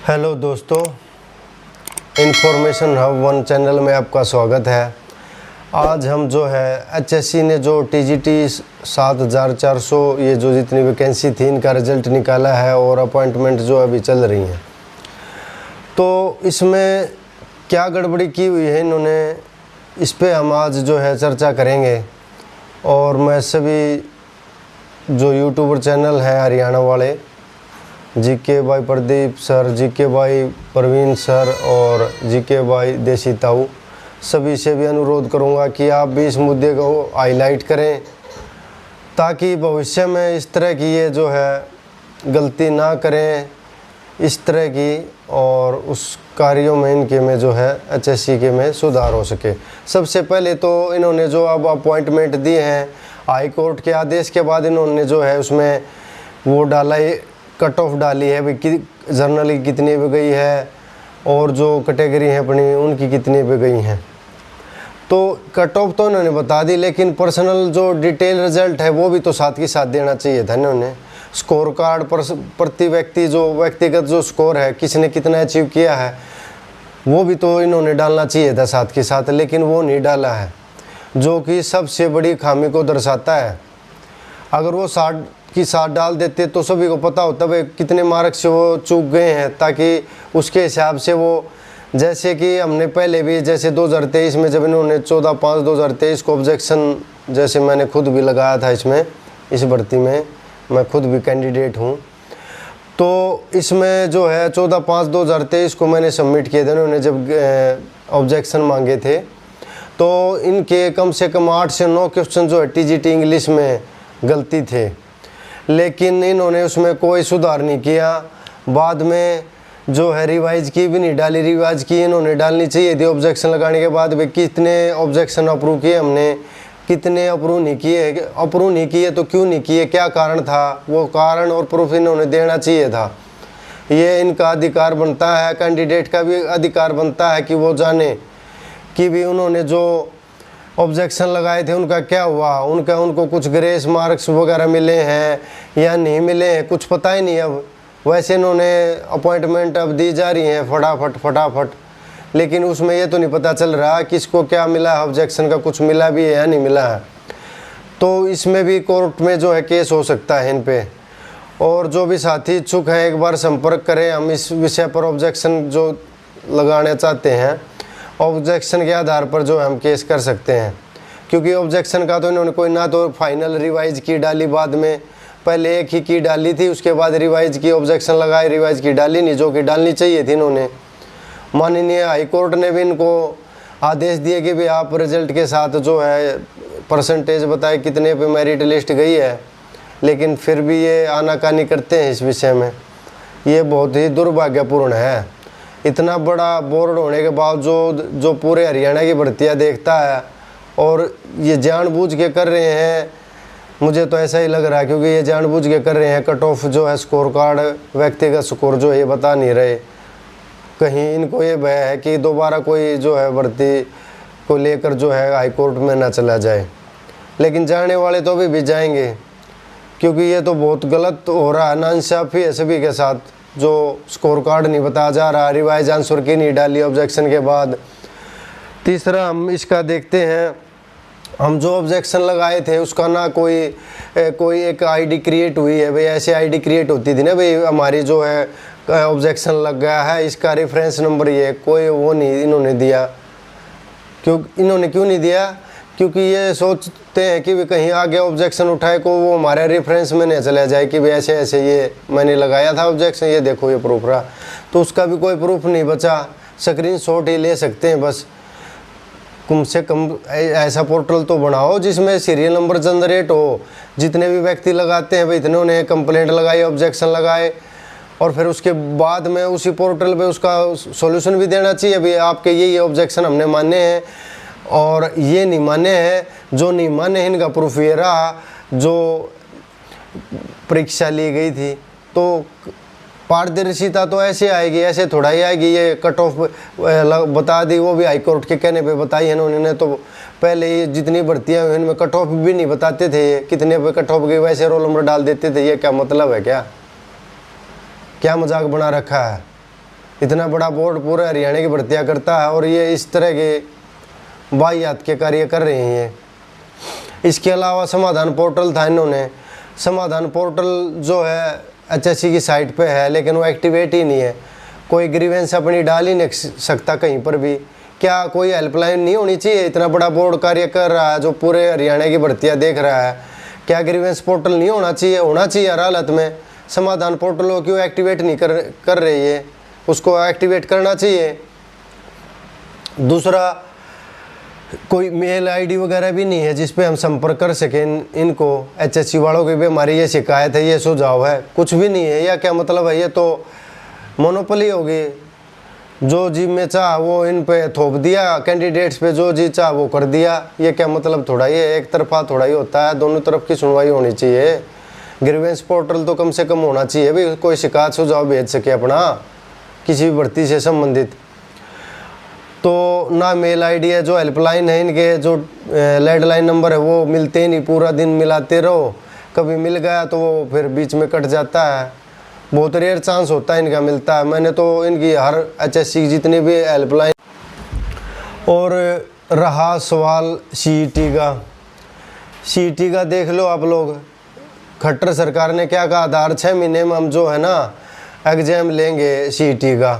Hello दोस्तों, information hub one channel में आपका स्वागत है। आज हम जो है एचएससी ने जो टीजीटी 7400 ये जो जितनी वैकेंसी थी इनका रिज़ल्ट निकाला है और अपॉइंटमेंट जो अभी चल रही हैं। तो इसमें क्या गड़बड़ी की हुई है इन्होंने, इस पे हम आज जो है चर्चा करेंगे। और मैं सभी जो यूट्यूबर चैनल है हरियाणा वाले, जीके भाई प्रदीप सर, जीके भाई प्रवीण सर और जीके भाई देसी ताऊ, सभी से भी अनुरोध करूंगा कि आप भी इस मुद्दे को हाईलाइट करें ताकि भविष्य में इस तरह की ये जो है गलती ना करें इस तरह की, और उस कार्यों में इनके में जो है एचएससी के में सुधार हो सके। सबसे पहले तो इन्होंने जो अब अपॉइंटमेंट दिए हैं हाई कोर्ट के आदेश के बाद, इन्होंने जो है उसमें वो डाला कट ऑफ डाली है भाई कि जर्नल की कितनी पे गई है और जो कैटेगरी है अपनी उनकी कितनी पे गई हैं। तो कट ऑफ तो इन्होंने बता दी, लेकिन पर्सनल जो डिटेल रिजल्ट है वो भी तो साथ के साथ देना चाहिए था इन्होंने। स्कोर कार्ड प्रति व्यक्ति जो व्यक्तिगत जो स्कोर है किसने कितना अचीव किया है वो भी तो इन्होंने डालना चाहिए था साथ के साथ, लेकिन वो नहीं डाला है, जो कि सबसे बड़ी खामी को दर्शाता है। अगर वो 60 की 60 डाल देते तो सभी को पता होता भाई कितने मार्क्स से वो चूक गए हैं, ताकि उसके हिसाब से वो, जैसे कि हमने पहले भी जैसे 2023 में जब इन्होंने 14/5/2023 को ऑब्जेक्शन, जैसे मैंने खुद भी लगाया था इसमें, इस भर्ती में मैं खुद भी कैंडिडेट हूँ, तो इसमें जो है 14/5/2023 को मैंने सबमिट किए थे। उन्होंने जब ऑब्जेक्शन मांगे थे तो इनके कम से कम 8 से 9 क्वेश्चन जो है टीजीटी इंग्लिश में गलती थे, लेकिन इन्होंने उसमें कोई सुधार नहीं किया। बाद में जो है रिवाइज की भी नहीं डाली, रिवाइज की इन्होंने डालनी चाहिए थी ऑब्जेक्शन लगाने के बाद। भाई कितने ऑब्जेक्शन अप्रूव किए हमने, कितने अप्रूव नहीं किए, अप्रूव नहीं किए तो क्यों नहीं किए, क्या कारण था, वो कारण और प्रूफ इन्होंने देना चाहिए था। ये इनका अधिकार बनता है, कैंडिडेट का भी अधिकार बनता है कि वो जाने कि भी उन्होंने जो ऑब्जेक्शन लगाए थे उनका क्या हुआ, उनको कुछ ग्रेस मार्क्स वगैरह मिले हैं या नहीं मिले हैं, कुछ पता ही नहीं। अब वैसे इन्होंने अपॉइंटमेंट अब दी जा रही हैं फटाफट, लेकिन उसमें ये तो नहीं पता चल रहा किसको क्या मिला, ऑब्जेक्शन का कुछ मिला भी है या नहीं मिला है। तो इसमें भी कोर्ट में जो है केस हो सकता है इन पे। और जो भी साथी इच्छुक हैं एक बार संपर्क करें, हम इस विषय पर ऑब्जेक्शन जो लगाना चाहते हैं, ऑब्जेक्शन के आधार पर जो हम केस कर सकते हैं। क्योंकि ऑब्जेक्शन का तो इन्होंने कोई ना तो फाइनल रिवाइज की डाली, बाद में पहले एक ही की डाली थी, उसके बाद रिवाइज की ऑब्जेक्शन लगाए, रिवाइज की डाली नहीं, जो कि डालनी चाहिए थी इन्होंने। माननीय हाई कोर्ट ने भी इनको आदेश दिए कि भी आप रिजल्ट के साथ जो है परसेंटेज बताए कितने पे मेरिट लिस्ट गई है, लेकिन फिर भी ये आनाकानी करते हैं इस विषय में। ये बहुत ही दुर्भाग्यपूर्ण है। इतना बड़ा बोर्ड होने के बावजूद जो पूरे हरियाणा की भर्तियाँ देखता है और ये जानबूझ के कर रहे हैं, मुझे तो ऐसा ही लग रहा है, क्योंकि ये जानबूझ के कर रहे हैं। कट ऑफ जो है स्कोर कार्ड व्यक्तिगत स्कोर जो है ये बता नहीं रहे, कहीं इनको ये भय है कि दोबारा कोई जो है भर्ती को लेकर जो है हाई कोर्ट में ना चला जाए। लेकिन जाने वाले तो अभी भी जाएंगे, क्योंकि ये तो बहुत गलत हो रहा है, नाइंसाफ़ी है सभी के साथ। जो स्कोर कार्ड नहीं बताया जा रहा, रिवाइज आंसर की नहीं डाली ऑब्जेक्शन के बाद। तीसरा हम इसका देखते हैं, हम जो ऑब्जेक्शन लगाए थे उसका ना कोई एक आईडी क्रिएट हुई है भाई, ऐसे आईडी क्रिएट होती थी ना भाई, हमारी जो है ऑब्जेक्शन लग गया है, इसका रेफरेंस नंबर ये, कोई वो नहीं इन्होंने दिया। इन्होंने क्यों नहीं दिया? क्योंकि ये सोचते हैं कि भी कहीं आगे ऑब्जेक्शन उठाए को वो हमारे रेफरेंस में नहीं चला जाए कि भाई ऐसे ऐसे ये मैंने लगाया था ऑब्जेक्शन, ये देखो ये प्रूफ रहा। तो उसका भी कोई प्रूफ नहीं बचा, स्क्रीनशॉट ही ले सकते हैं बस। कम से कम ऐसा पोर्टल तो बनाओ जिसमें सीरियल नंबर जनरेट हो, जितने भी व्यक्ति लगाते हैं भाई इतने उन्हें कंप्लेंट लगाई, ऑब्जेक्शन लगाए, और फिर उसके बाद में उसी पोर्टल पे उसका सॉल्यूशन भी देना चाहिए। भाई आपके ये ऑब्जेक्शन हमने माने हैं और ये नहीं माने हैं, जो नहीं माने इनका प्रूफ ये रहा जो परीक्षा ली गई थी। तो पारदर्शिता तो ऐसे आएगी, ऐसे थोड़ा ही आएगी। ये कट ऑफ बता दी, वो भी हाई कोर्ट के कहने पे बताई है उन्होंने। तो पहले ये जितनी भर्तियाँ हुई इनमें कट ऑफ भी नहीं बताते थे, ये कितने पे कट ऑफ गई वैसे रोल नंबर डाल देते थे। ये क्या मतलब है? क्या मजाक बना रखा है? इतना बड़ा बोर्ड पूरे हरियाणा की भर्तियाँ करता है और ये इस तरह के वाहियात के कार्य कर रहे हैं। इसके अलावा समाधान पोर्टल था, इन्होंने समाधान पोर्टल जो है एचएससी की साइट पे है लेकिन वो एक्टिवेट ही नहीं है। कोई ग्रीवेंस अपनी डाल ही नहीं सकता कहीं पर भी। क्या कोई हेल्पलाइन नहीं होनी चाहिए? इतना बड़ा बोर्ड कार्य कर रहा है जो पूरे हरियाणा की भर्तियाँ देख रहा है, क्या ग्रीवेंस पोर्टल नहीं होना चाहिए? होना चाहिए हर हालत में। समाधान पोर्टल को क्यों एक्टिवेट नहीं कर रही है? उसको एक्टिवेट करना चाहिए। दूसरा, कोई मेल आईडी वगैरह भी नहीं है जिस पे हम संपर्क कर सकें इनको। एचएससी वालों की भी हमारी ये शिकायत है, ये सुझाव है, कुछ भी नहीं है। या क्या मतलब है? ये तो मोनोपोली होगी, जो जी में चाह वो इन पे थोप दिया, कैंडिडेट्स पे जो जी चाह वो कर दिया। ये क्या मतलब? थोड़ा ये एक तरफा थोड़ा ही होता है, दोनों तरफ की सुनवाई होनी चाहिए। ग्रीवेंस पोर्टल तो कम से कम होना चाहिए भी, कोई शिकायत सुझाव भेज सके अपना किसी भी भर्ती से संबंधित। तो ना मेल आईडी है, जो हेल्पलाइन है इनके, जो लैंडलाइन नंबर है वो मिलते ही नहीं, पूरा दिन मिलाते रहो, कभी मिल गया तो वो फिर बीच में कट जाता है। बहुत रेयर चांस होता है इनका मिलता है। मैंने तो इनकी हर एचएससी की जितनी भी हेल्पलाइन। और रहा सवाल सीईटी का देख लो आप लोग। खट्टर सरकार ने क्या कहा था, 6 महीने में हम जो है ना एग्जाम लेंगे सीईटी का।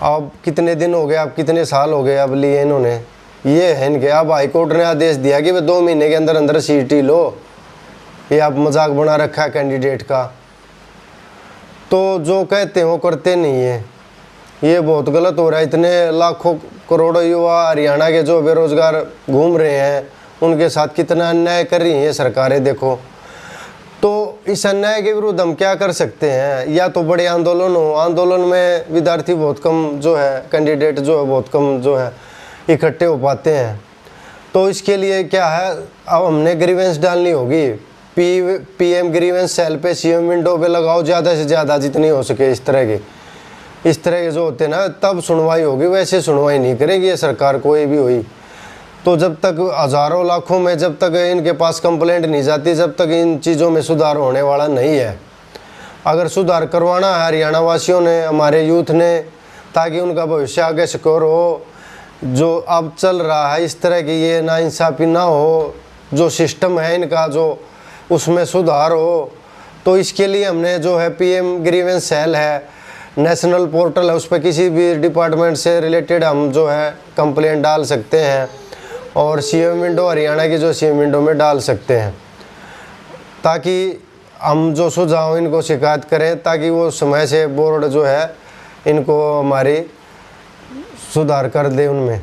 अब कितने दिन हो गए, अब कितने साल हो गए अब लिए इन्होंने, ये है इनके। अब हाईकोर्ट ने आदेश दिया कि वे 2 महीने के अंदर अंदर सीईटी लो। ये आप मजाक बना रखा है कैंडिडेट का। तो जो कहते हैं वो करते नहीं है, ये बहुत गलत हो रहा है। इतने लाखों करोड़ों युवा हरियाणा के जो बेरोजगार घूम रहे हैं, उनके साथ कितना अन्याय कर रही है सरकारें, देखो। तो इस अन्याय के विरुद्ध हम क्या कर सकते हैं? या तो बड़े आंदोलन हो, आंदोलन में विद्यार्थी बहुत कम जो है, कैंडिडेट जो है बहुत कम जो है इकट्ठे हो पाते हैं। तो इसके लिए क्या है, अब हमने ग्रीवेंस डालनी होगी। पीएम ग्रीवेंस सेल पे, सीएम विंडो पे लगाओ ज़्यादा से ज़्यादा जितनी हो सके। इस तरह के जो होते हैं ना, तब सुनवाई होगी। वैसे सुनवाई नहीं करेगी ये सरकार, कोई भी हुई। तो जब तक हज़ारों लाखों में जब तक इनके पास कंप्लेंट नहीं जाती, जब तक इन चीज़ों में सुधार होने वाला नहीं है। अगर सुधार करवाना है हरियाणा वासियों ने, हमारे यूथ ने, ताकि उनका भविष्य आगे सिक्योर हो, जो अब चल रहा है इस तरह की ये नाइंसाफ़ी ना हो, जो सिस्टम है इनका जो उसमें सुधार हो, तो इसके लिए हमने जो है पीएम ग्रीवेंस सेल है, नेशनल पोर्टल है, उस पर किसी भी डिपार्टमेंट से रिलेटेड हम जो है कंप्लेंट डाल सकते हैं। और सीएम विंडो, हरियाणा की जो सीएम विंडो में डाल सकते हैं, ताकि हम जो सुझाव इनको शिकायत करें, ताकि वो समय से बोर्ड जो है इनको हमारी सुधार कर दे उनमें।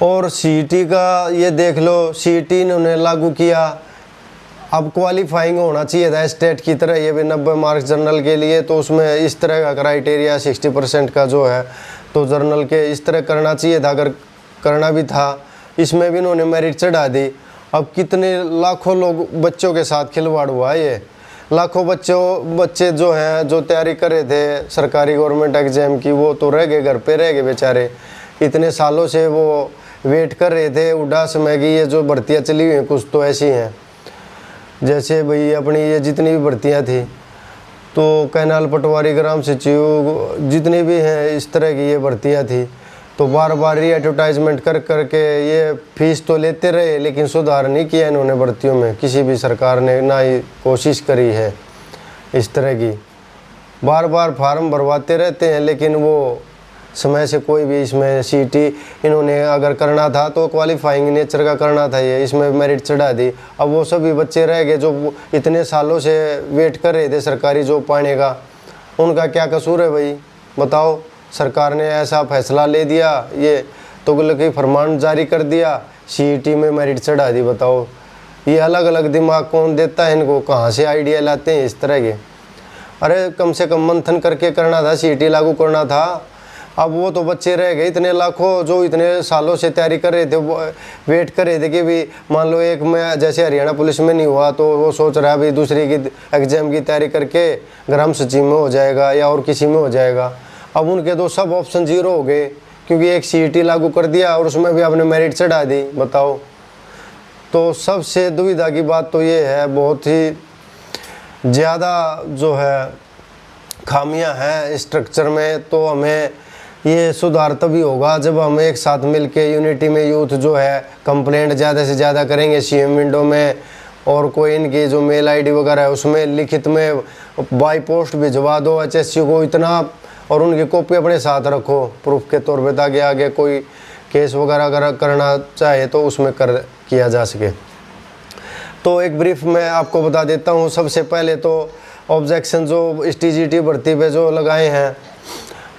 और सीईटी का ये देख लो, सीईटी इन्होंने लागू किया। अब क्वालिफाइंग होना चाहिए था स्टेट की तरह, ये भी 90 मार्क्स जर्नल के लिए, तो उसमें इस तरह का क्राइटेरिया 60% का जो है, तो जर्नल के इस तरह करना चाहिए था। अगर करना भी था, इसमें भी इन्होंने मेरिट चढ़ा दी। अब कितने लाखों लोग बच्चों के साथ खिलवाड़ हुआ। ये लाखों बच्चे जो हैं, जो तैयारी कर रहे थे सरकारी गवर्नमेंट एग्जाम की, वो तो रह गए, घर पे रह गए बेचारे। इतने सालों से वो वेट कर रहे थे उड़ास में कि ये जो भर्तियाँ चली हुई हैं कुछ तो ऐसी हैं, जैसे भाई अपनी ये जितनी भी भर्तियाँ थी, तो कैनाल पटवारी, ग्राम सचिव, जितनी भी हैं इस तरह की ये भर्तियाँ थी, तो बार बार री एडवर्टाइजमेंट कर करके ये फीस तो लेते रहे, लेकिन सुधार नहीं किया इन्होंने भर्तियों में। किसी भी सरकार ने ना ही कोशिश करी है इस तरह की। बार बार फार्म भरवाते रहते हैं, लेकिन वो समय से कोई भी इसमें सीईटी इन्होंने अगर करना था तो क्वालिफाइंग नेचर का करना था, ये इसमें मेरिट चढ़ा दी। अब वो सभी बच्चे रह गए जो इतने सालों से वेट कर रहे थे सरकारी जॉब पाने का। उनका क्या कसूर है भाई, बताओ? सरकार ने ऐसा फैसला ले दिया, ये तुगलकी फरमान जारी कर दिया, सीईटी में मेरिट चढ़ा दी। बताओ, ये अलग अलग दिमाग कौन देता है इनको? कहाँ से आइडिया लाते हैं इस तरह के? अरे कम से कम मंथन करके करना था, सीईटी लागू करना था। अब वो तो बच्चे रह गए इतने लाखों, जो इतने सालों से तैयारी कर रहे थे, वेट कर रहे थे कि भी मान लो एक में जैसे हरियाणा पुलिस में नहीं हुआ, तो वो सोच रहा है भी दूसरी की एग्जाम की तैयारी करके ग्राम सचिव में हो जाएगा या और किसी में हो जाएगा। अब उनके तो सब ऑप्शन जीरो हो गए, क्योंकि एक सीईटी लागू कर दिया और उसमें भी आपने मेरिट चढ़ा दी। बताओ, तो सबसे दुविधा की बात तो ये है, बहुत ही ज़्यादा जो है खामियां हैं स्ट्रक्चर में, तो हमें ये सुधार तभी होगा जब हम एक साथ मिलके यूनिटी में यूथ जो है कंप्लेंट ज़्यादा से ज़्यादा करेंगे सीएम विंडो में, और कोई इनकी जो मेल आईडी वगैरह है उसमें लिखित में बाई पोस्ट भिजवा दो एचएससी को इतना, और उनकी कॉपी अपने साथ रखो प्रूफ के तौर पे, ताकि आगे कोई केस वगैरह अगर करना चाहे तो उसमें किया जा सके। तो एक ब्रीफ मैं आपको बता देता हूँ। सबसे पहले तो ऑब्जेक्शन जो इस टीजीटी भर्ती पे जो लगाए हैं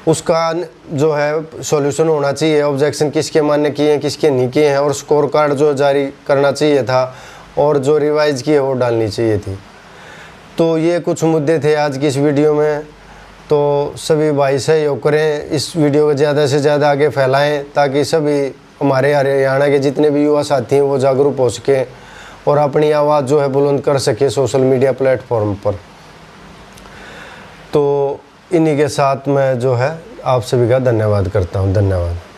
उसका जो है सॉल्यूशन होना चाहिए। ऑब्जेक्शन किसके मान्य किए हैं किसके नहीं किए हैं, और स्कोर कार्ड जो जारी करना चाहिए था, और जो रिवाइज की है वो डालनी चाहिए थी। तो ये कुछ मुद्दे थे आज की इस वीडियो में। तो सभी भाई सहयोग करें, इस वीडियो को ज़्यादा से ज़्यादा आगे फैलाएं, ताकि सभी हमारे हरियाणा के जितने भी युवा साथी हैं वो जागरूक हो सके और अपनी आवाज़ जो है बुलंद कर सके सोशल मीडिया प्लेटफॉर्म पर। तो इन्हीं के साथ मैं जो है आप सभी का धन्यवाद करता हूँ। धन्यवाद।